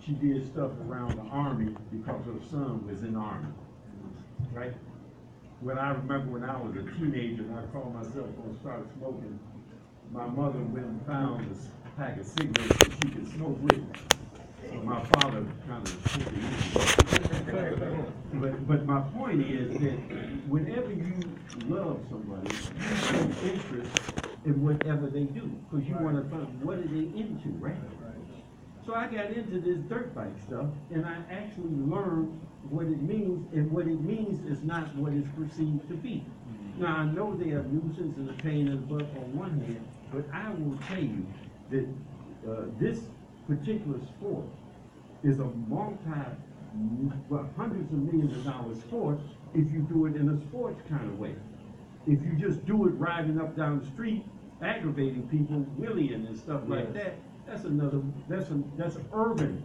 she did stuff around the Army because her son was in the Army, right? When I remember when I was a teenager and I called myself going to start smoking, my mother went and found this pack of cigarettes that she could smoke with me. So my father kind of took it. But my point is that whenever you love somebody, you show interest in whatever they do, because you want to find what are they into, right? So I got into this dirt bike stuff, and I actually learned what it means, and what it means is not what it's perceived to be. Now, I know they are nuisance and a pain in the butt on one hand, but I will tell you that this particular sport is a hundreds of millions of dollars sport if you do it in a sports kind of way. If you just do it riding up down the street, aggravating people, wheeling and stuff like that, that's an urban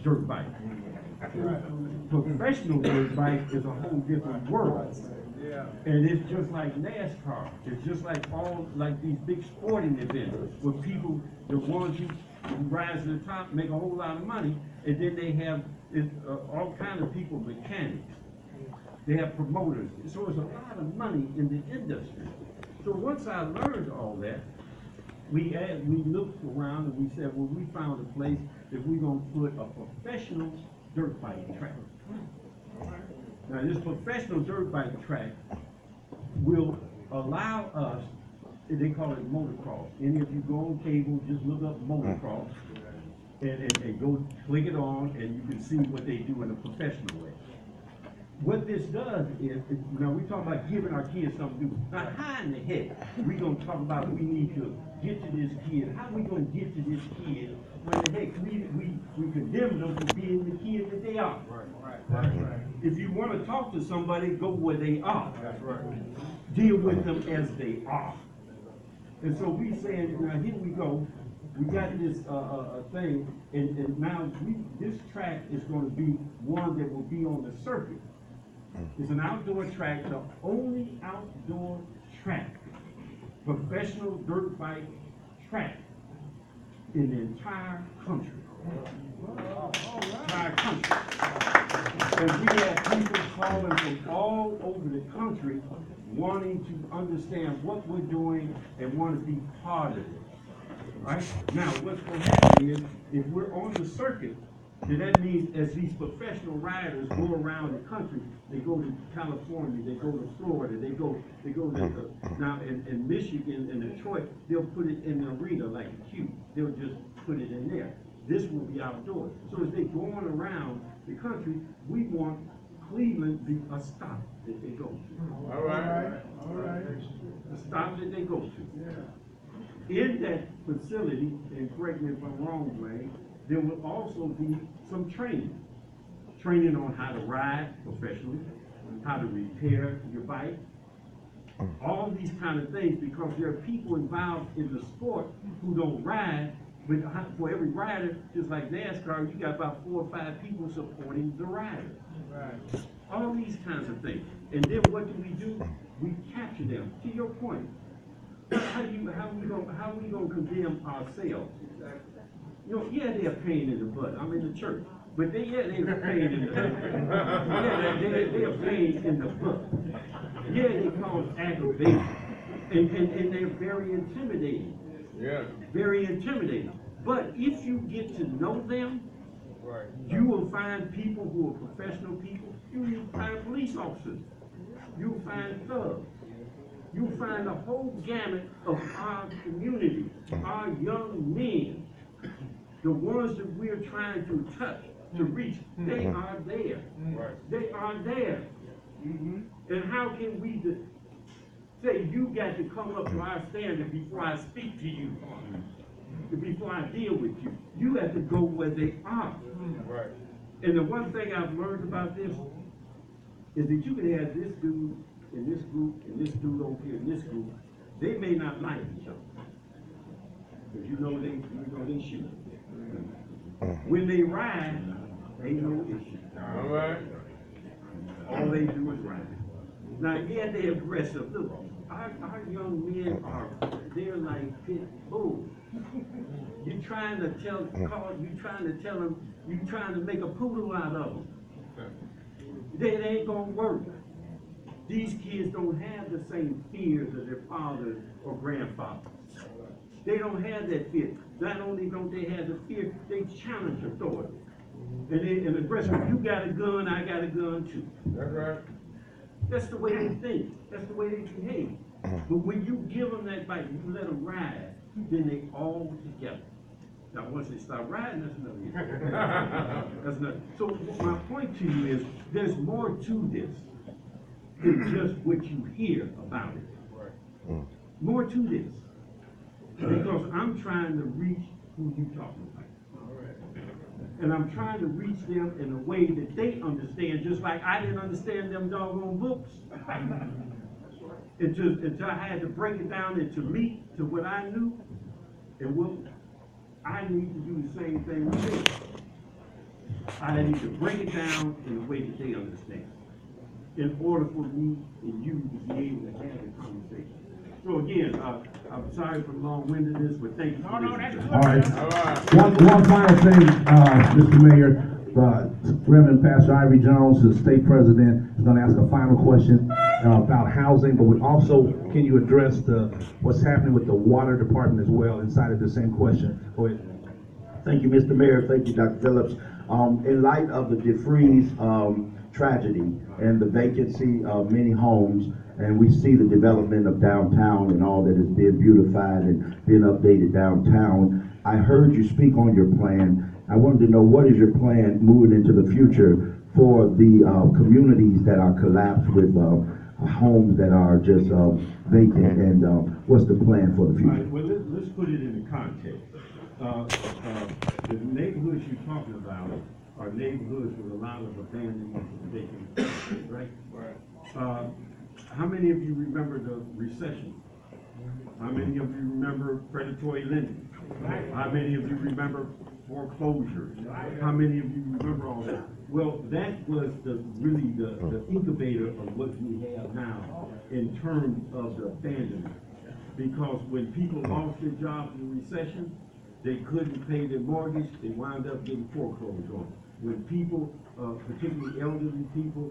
dirt bike. Professional dirt bike is a whole different world. And it's just like NASCAR. It's just like these big sporting events where people, the ones who rise to the top, make a whole lot of money, and then they have all kinds of people, mechanics. They have promoters. So there's a lot of money in the industry. So once I learned all that, we looked around and we said, well, we found a place that we're going to put a professional dirt bike track. Now, this professional dirt bike track will allow us, they call it motocross. Any of you go on cable, just look up motocross and go click it on, and you can see what they do in a professional way. What this does is, now we're talking about giving our kids something to do. Now, how in the heck we're going to talk about we need to get to this kid? How are we going to get to this kid when the heck we condemn them for being the kid that they are? Right. If you want to talk to somebody, go where they are. That's right. Deal with them as they are. And so we saying, now here we go. We got this thing, and now this track is going to be one that will be on the circuit. It's an outdoor track, the only outdoor track, professional dirt bike track in the entire country. Entire country. And we have people calling from all over the country wanting to understand what we're doing and want to be part of it. Right? Now, what's going to happen is, if we're on the circuit, then that means as these professional riders go around the country, they go to California, they go to Florida, they go to, now in Michigan and Detroit, they'll put it in the arena like a cube. They'll just put it in there. This will be outdoors. So as they're going around the country, we want Cleveland to be a stop that they go to. All right. A stop that they go to. In that facility, and correct me if I'm wrong, Wayne, there will also be some training. Training on how to ride professionally, how to repair your bike, all these kind of things, because there are people involved in the sport who don't ride, but for every rider, just like NASCAR, you got about 4 or 5 people supporting the rider. Right. All these kinds of things. And then what do? We capture them. To your point, how we gonna condemn ourselves? You know, yeah, they're a pain in the butt. I'm in the church, but they're a pain in the butt. Yeah, they're a pain in the butt. Yeah, they cause aggravation, and they're very intimidating. Yeah, very intimidating. But if you get to know them, right, you will find people who are professional people. You will find police officers. You'll find thugs. You'll find a whole gamut of our community, our young men. The ones that we're trying to touch, to reach, they are there. Right. They are there. Mm-hmm. And how can we say you got to come up to our standard before I speak to you, before I deal with you? You have to go where they are. Right. And the one thing I've learned about this is that you can have this dude in this group and this dude over here in this group. They may not like each other, because you know they shoot. When they ride, ain't no issue. All right. All they do is ride. Now, yeah, they're aggressive. Look, our young men are they're like pit bulls. You trying to tell them, you trying to make a poodle out of them. That ain't gonna work. These kids don't have the same fears of their fathers or grandfathers. They don't have that fear. Not only don't they have the fear, they challenge authority. And aggressive. You got a gun, I got a gun too. That's right. That's the way they think. That's the way they behave. But when you give them that bike, you let them ride, then they all together. Now, once they start riding, that's another issue. That's another. So my point to you is, there's more to this than just what you hear about it. More to this. Because I'm trying to reach who you talking about. And I'm trying to reach them in a way that they understand, just like I didn't understand them doggone books. Until I had to break it down into me, to what I knew, and what I need to do the same thing with them. I need to break it down in a way that they understand, in order for me and you to be able to have a conversation. So again, I'm sorry for the long-windedness, but thank you for listening. All right. One final thing, Mr. Mayor. Reverend Pastor Ivory Jones, the state president, is going to ask a final question about housing, but we also, can you address what's happening with the water department as well inside of the same question? Go ahead. Thank you, Mr. Mayor. Thank you, Dr. Phillips. In light of the DeFreeze tragedy and the vacancy of many homes, and we see the development of downtown and all that is being beautified and being updated downtown, I heard you speak on your plan. I wanted to know, what is your plan moving into the future for the communities that are collapsed with homes that are just vacant, and what's the plan for the future? All right, well, let's put it in the context. The neighborhoods you're talking about are neighborhoods with a lot of abandonment and vacant, right? Right. How many of you remember the recession? How many of you remember predatory lending? How many of you remember foreclosures? How many of you remember all that? Well, that was really the incubator of what we have now in terms of the abandonment. Because when people lost their jobs in the recession, they couldn't pay their mortgage, they wound up getting foreclosed on. When people, particularly elderly people,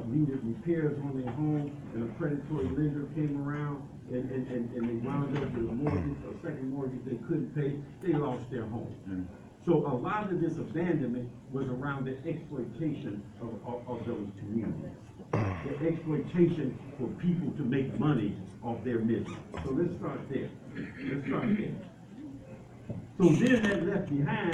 needed repairs on their home, and a predatory lender came around and they wound up with a mortgage, a second mortgage they couldn't pay, they lost their home. So a lot of this abandonment was around the exploitation of those communities. The exploitation for people to make money off their misery. So let's start there. So then that left behind